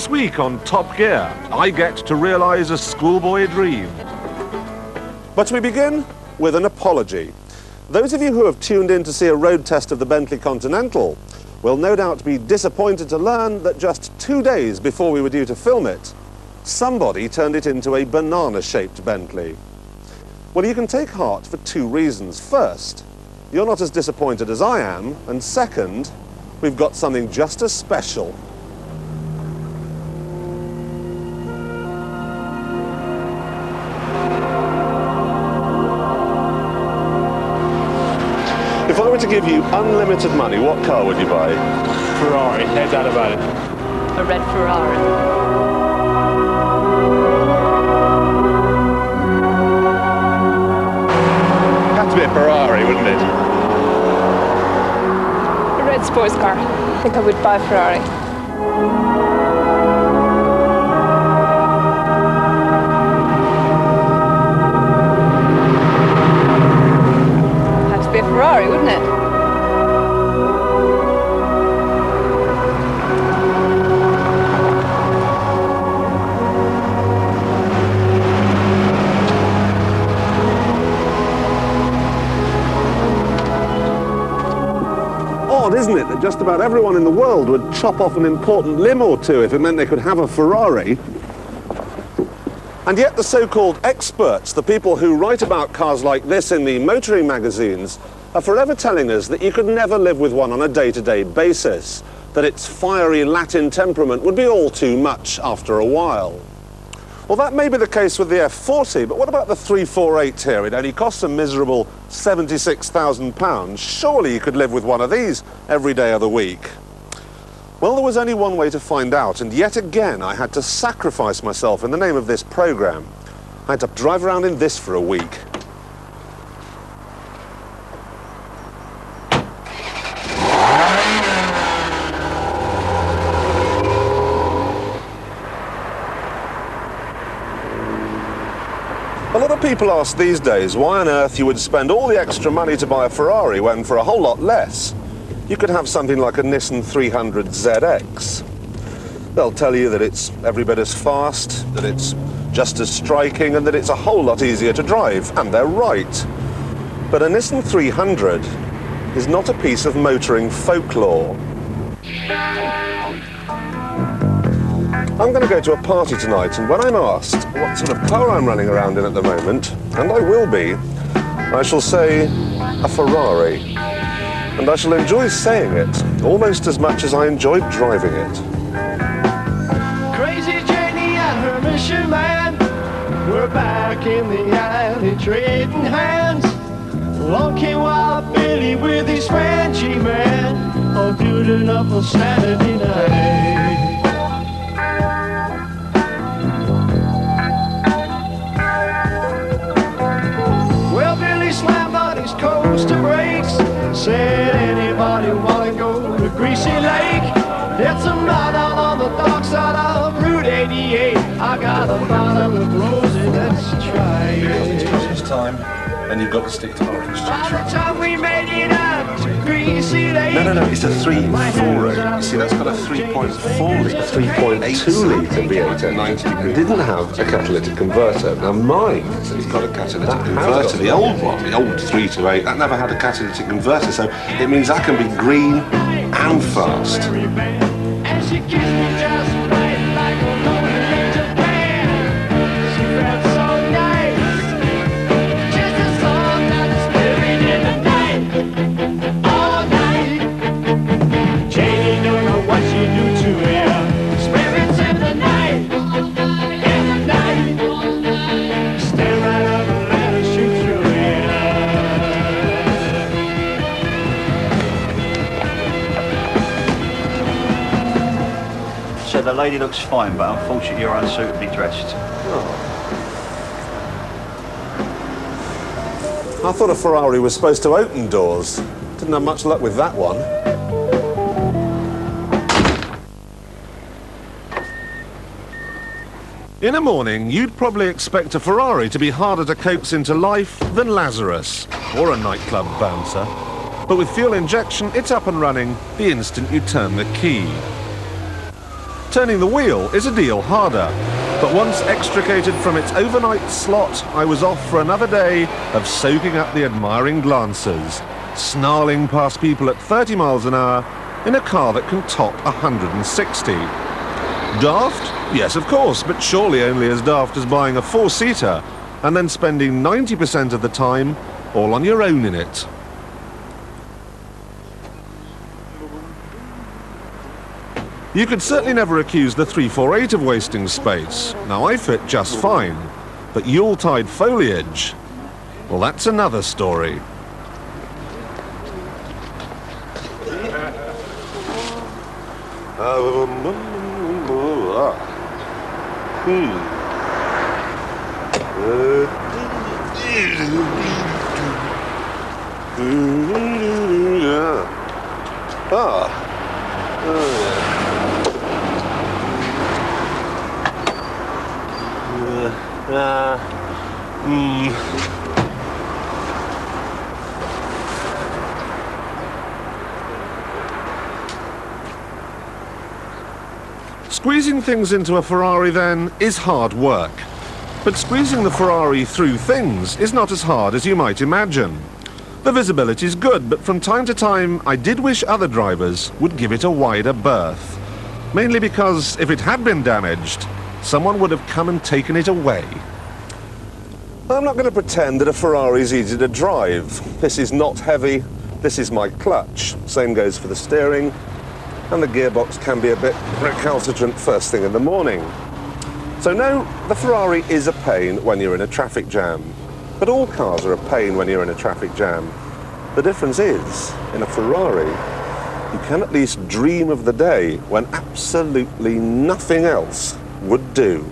This week on Top Gear, I get to realise a schoolboy dream. But we begin with an apology. Those of you who have tuned in to see a road test of the Bentley Continental will no doubt be disappointed to learn that just 2 days before we were due to film it, somebody turned it into a banana-shaped Bentley. Well, you can take heart for two reasons. First, you're not as disappointed as I am, and second, we've got something just as special. If I were to give you unlimited money, what car would you buy? Ferrari, no doubt about it. A red Ferrari. Had to be a Ferrari, wouldn't it? A red sports car. I think I would buy a Ferrari. Had to be a Ferrari, wouldn't it? Isn't it, that just about everyone in the world would chop off an important limb or two if it meant they could have a Ferrari. And yet the so-called experts, the people who write about cars like this in the motoring magazines, are forever telling us that you could never live with one on a day-to-day basis, that its fiery Latin temperament would be all too much after a while. Well, that may be the case with the F40, but what about the 348 here? It only costs a miserable £76,000. Surely you could live with one of these every day of the week. Well, there was only one way to find out, and yet again I had to sacrifice myself in the name of this programme. I had to drive around in this for a week. A lot of people ask these days why on earth you would spend all the extra money to buy a Ferrari when for a whole lot less you could have something like a Nissan 300 ZX. They'll tell you that it's every bit as fast, that it's just as striking, and that it's a whole lot easier to drive, and they're right. But a Nissan 300 is not a piece of motoring folklore. I'm going to go to a party tonight, and when I'm asked what sort of car I'm running around in at the moment, and I will be, I shall say a Ferrari. And I shall enjoy saying it almost as much as I enjoy driving it. Crazy Jenny and her mission man were back in the alley trading hands. Along came Wild Billy with his Frenchy man, all building up on Saturday night. Coaster brakes, said anybody wanna go to Greasy Lake? It's a mile out on the dark side of Route 88. I got a bottle of rosé, let's try it. It's time, and you've got to stick to parking By the time we made it out to Greasy Lake. No, it's a 3.4. You see, that's got a 3.4 litre, 3.2 litre V8 engine. It didn't have a catalytic converter. Now mine, it's got a catalytic converter. The old one, the old 328, that never had a catalytic converter, so it means I can be green and fast. And she kissed me just right like a woman in Japan. She felt so nice, just a song that is buried in the night, all night. Janie don't know what she do to her. Spirits in the night, stand right up and let her shoot through here. So the lady looks fine, but unfortunately you're unsuitably dressed. I thought a Ferrari was supposed to open doors. Didn't have much luck with that one. In a morning, you'd probably expect a Ferrari to be harder to coax into life than Lazarus, or a nightclub bouncer. But with fuel injection, it's up and running the instant you turn the key. Turning the wheel is a deal harder, but once extricated from its overnight slot, I was off for another day of soaking up the admiring glances, snarling past people at 30 miles an hour in a car that can top 160. Daft? Yes, of course, but surely only as daft as buying a four-seater and then spending 90% of the time all on your own in it. You could certainly never accuse the 348 of wasting space. Now, I fit just fine, but Yuletide foliage, well, that's another story. Squeezing things into a Ferrari, then, is hard work. But squeezing the Ferrari through things is not as hard as you might imagine. The visibility's good, but from time to time, I did wish other drivers would give it a wider berth. Mainly because if it had been damaged, someone would have come and taken it away. I'm not going to pretend that a Ferrari's easy to drive. This is not heavy, this is my clutch. Same goes for the steering, and the gearbox can be a bit recalcitrant first thing in the morning. So no, the Ferrari is a pain when you're in a traffic jam. But all cars are a pain when you're in a traffic jam. The difference is, in a Ferrari, you can at least dream of the day when absolutely nothing else would do.